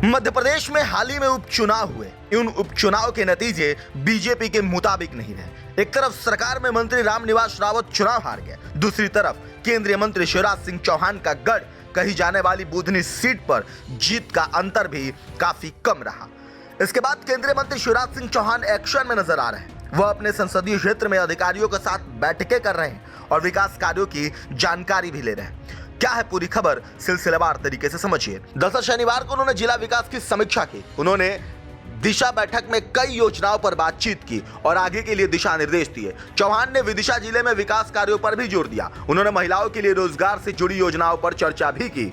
मध्य प्रदेश में हाल ही में उपचुनाव हुए। उन उपचुनाव के नतीजे बीजेपी के मुताबिक नहीं रहे। एक तरफ सरकार में मंत्री रामनिवास रावत चुनाव हार गए, दूसरी तरफ केंद्रीय मंत्री शिवराज सिंह चौहान का गढ़ कही जाने वाली बुधनी सीट पर जीत का अंतर भी काफी कम रहा। इसके बाद केंद्रीय मंत्री शिवराज सिंह चौहान एक्शन में नजर आ रहे हैं। वह अपने संसदीय क्षेत्र में अधिकारियों के साथ बैठकें कर रहे हैं और विकास कार्यों की जानकारी भी ले रहे हैं। क्या है पूरी खबर, सिलसिलेवार तरीके से समझिए। दरअसल शनिवार को उन्होंने जिला विकास की समीक्षा की। उन्होंने दिशा बैठक में कई योजनाओं पर बातचीत की और आगे के लिए दिशा निर्देश दिए। चौहान ने विदिशा जिले में विकास कार्यों पर भी जोर दिया। उन्होंने महिलाओं के लिए रोजगार से जुड़ी योजनाओं पर चर्चा भी की।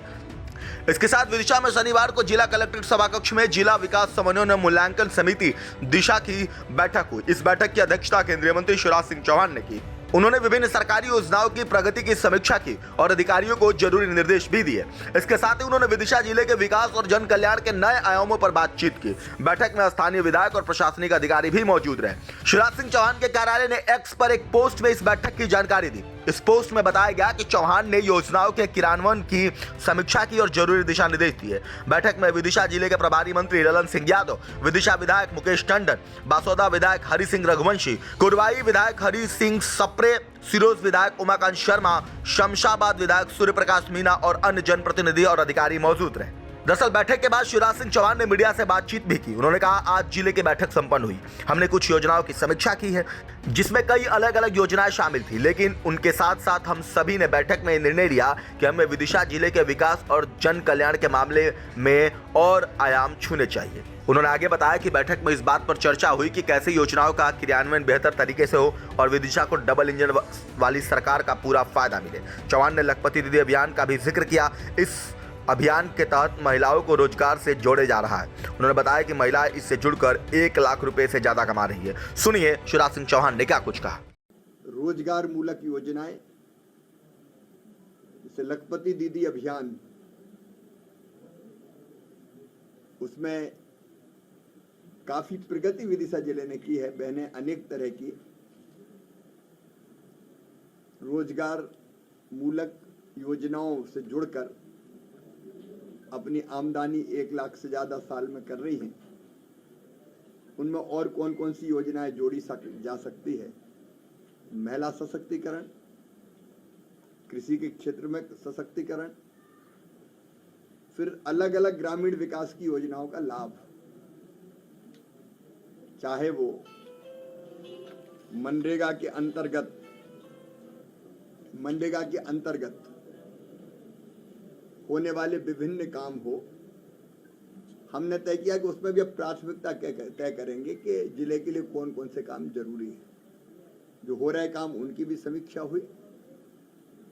इसके साथ विदिशा में शनिवार को जिला कलेक्ट्रेट सभाकक्ष में जिला विकास समन्वय मूल्यांकन समिति दिशा की बैठक हुई। इस बैठक की अध्यक्षता केंद्रीय मंत्री शिवराज सिंह चौहान ने की। उन्होंने विभिन्न सरकारी योजनाओं की प्रगति की समीक्षा की और अधिकारियों को जरूरी निर्देश भी दिए। इसके साथ ही उन्होंने विदिशा जिले के विकास और जन कल्याण के नए आयामों पर बातचीत की। बैठक में स्थानीय विधायक और प्रशासनिक अधिकारी भी मौजूद रहे। शिवराज सिंह चौहान के कार्यालय ने एक्स पर एक पोस्ट में इस बैठक की जानकारी दी। इस पोस्ट में बताया गया कि चौहान ने योजनाओं के क्रियान्वयन की समीक्षा की और जरूरी दिशा निर्देश दिए। बैठक में विदिशा जिले के प्रभारी मंत्री ललन सिंह यादव, विदिशा विधायक मुकेश टंडन, बासोदा विधायक हरि सिंह रघुवंशी, कुरवाई विधायक हरि सिंह सप्रे, सिरोज विधायक उमाकांत शर्मा, शमशाबाद विधायक सूर्य प्रकाश मीना और अन्य जनप्रतिनिधि और अधिकारी मौजूद रहे। दरअसल बैठक के बाद शिवराज सिंह चौहान ने मीडिया से बातचीत भी की। उन्होंने कहा, आज जिले की बैठक संपन्न हुई। हमने कुछ योजनाओं की समीक्षा की है जिसमें कई अलग अलग योजनाएं शामिल थी, लेकिन उनके साथ साथ हम सभी ने बैठक में निर्णय लिया कि हमें विदिशा जिले के विकास और जन कल्याण के मामले में और आयाम छूने चाहिए। उन्होंने आगे बताया कि बैठक में इस बात पर चर्चा हुई कि कैसे योजनाओं का क्रियान्वयन बेहतर तरीके से हो और विदिशा को डबल इंजन वाली सरकार का पूरा फायदा मिले। चौहान ने लखपति दीदी अभियान का भी जिक्र किया। इस अभियान के तहत महिलाओं को रोजगार से जोड़े जा रहा है। उन्होंने बताया कि महिलाएं इससे जुड़कर 1 लाख रुपए से ज्यादा कमा रही है। सुनिए शिवराज सिंह चौहान ने क्या कुछ कहा। रोजगार मूलक योजनाएं जैसे लखपति दीदी अभियान, उसमें काफी प्रगति विदिशा जिले ने की है। बहनें अनेक तरह की रोजगार मूलक योजनाओं से जुड़कर अपनी आमदनी 1 लाख से ज्यादा साल में कर रही हैं। उनमें और कौन कौन सी योजनाएं जोड़ी जा सकती है? महिला सशक्तिकरण, कृषि के क्षेत्र में सशक्तिकरण, फिर अलग अलग ग्रामीण विकास की योजनाओं का लाभ, चाहे वो मनरेगा के अंतर्गत होने वाले विभिन्न काम हो। हमने तय किया कि उसमें भी अब प्राथमिकता तय करेंगे कि जिले के लिए कौन कौन से काम जरूरी है। जो हो रहे काम उनकी भी समीक्षा हुई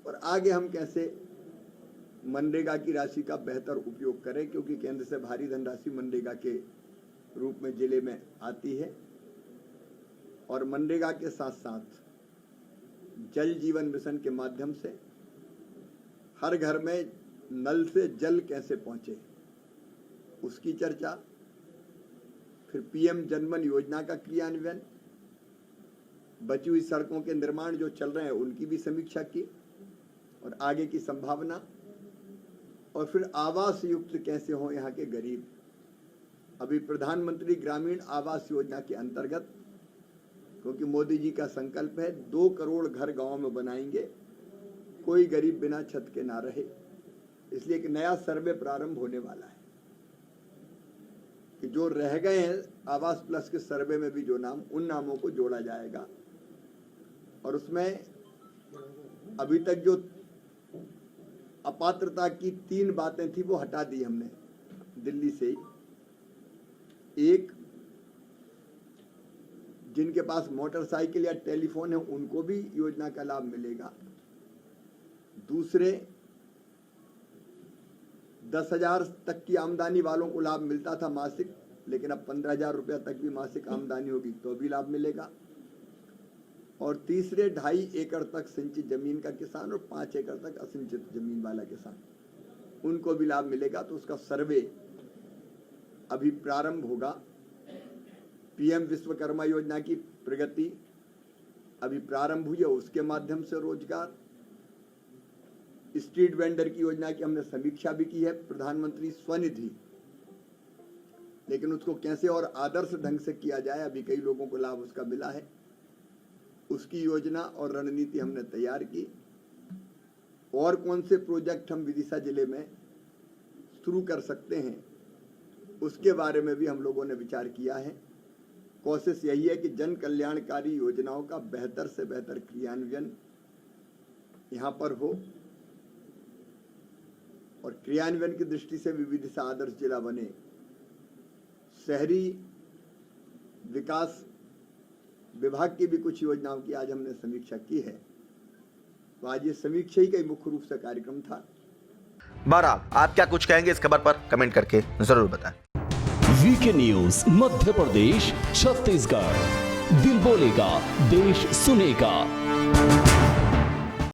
और आगे हम कैसे मनरेगा की राशि का बेहतर उपयोग करें, क्योंकि केंद्र से भारी धनराशि मनरेगा के रूप में जिले में आती है। और मनरेगा के साथ साथ जल जीवन मिशन के माध्यम से हर घर में नल से जल कैसे पहुंचे, उसकी चर्चा। फिर पीएम जनमन योजना का क्रियान्वयन, बची हुई सड़कों के निर्माण जो चल रहे हैं उनकी भी समीक्षा की और आगे की संभावना। और फिर आवास युक्त कैसे हो यहाँ के गरीब। अभी प्रधानमंत्री ग्रामीण आवास योजना के अंतर्गत, क्योंकि मोदी जी का संकल्प है 2 करोड़ घर गांव में बनाएंगे, कोई गरीब बिना छत के ना रहे, इसलिए एक नया सर्वे प्रारंभ होने वाला है कि जो रह गए हैं आवास प्लस के सर्वे में भी जो नाम, उन नामों को जोड़ा जाएगा। और उसमें अभी तक जो अपात्रता की 3 बातें थी वो हटा दी हमने दिल्ली से ही। एक, जिनके पास मोटरसाइकिल या टेलीफोन है उनको भी योजना का लाभ मिलेगा। दूसरे, 10,000 तक की आमदनी वालों को लाभ मिलता था मासिक, लेकिन अब 15,000 रुपया तक भी मासिक आमदनी होगी तो भी लाभ मिलेगा। और तीसरे, 2.5 एकड़ तक सिंचित जमीन का किसान और 5 एकड़ तक असिंचित जमीन वाला किसान, उनको भी लाभ मिलेगा। तो उसका सर्वे अभी प्रारंभ होगा। पीएम विश्वकर्मा योजना की प्रगति अभी प्रारंभ हुई है, उसके माध्यम से रोजगार। स्ट्रीट वेंडर की योजना की हमने समीक्षा भी की है। प्रधानमंत्री स्वनिधि लेकिन उसको कैसे और आदर्श ढंग से किया जाए, अभी कई लोगों को लाभ उसका मिला है। उसकी योजना और रणनीति हमने तैयार की। और कौन से प्रोजेक्ट हम विदिशा जिले में शुरू कर सकते हैं, उसके बारे में भी हम लोगों ने विचार किया है। कोशिश यही है कि जन कल्याणकारी योजनाओं का बेहतर से बेहतर क्रियान्वयन यहाँ पर हो और क्रियान्वयन की दृष्टि से भी विदिशा आदर्श जिला बने। शहरी विकास विभाग की भी कुछ योजनाओं की आज हमने समीक्षा की है। तो आज ये समीक्षा ही का मुख्य रूप से कार्यक्रम था। बहरहाल आप क्या कुछ कहेंगे इस खबर पर कमेंट करके जरूर बताएं। वीके न्यूज मध्य प्रदेश छत्तीसगढ़, दिल बोलेगा देश सुनेगा।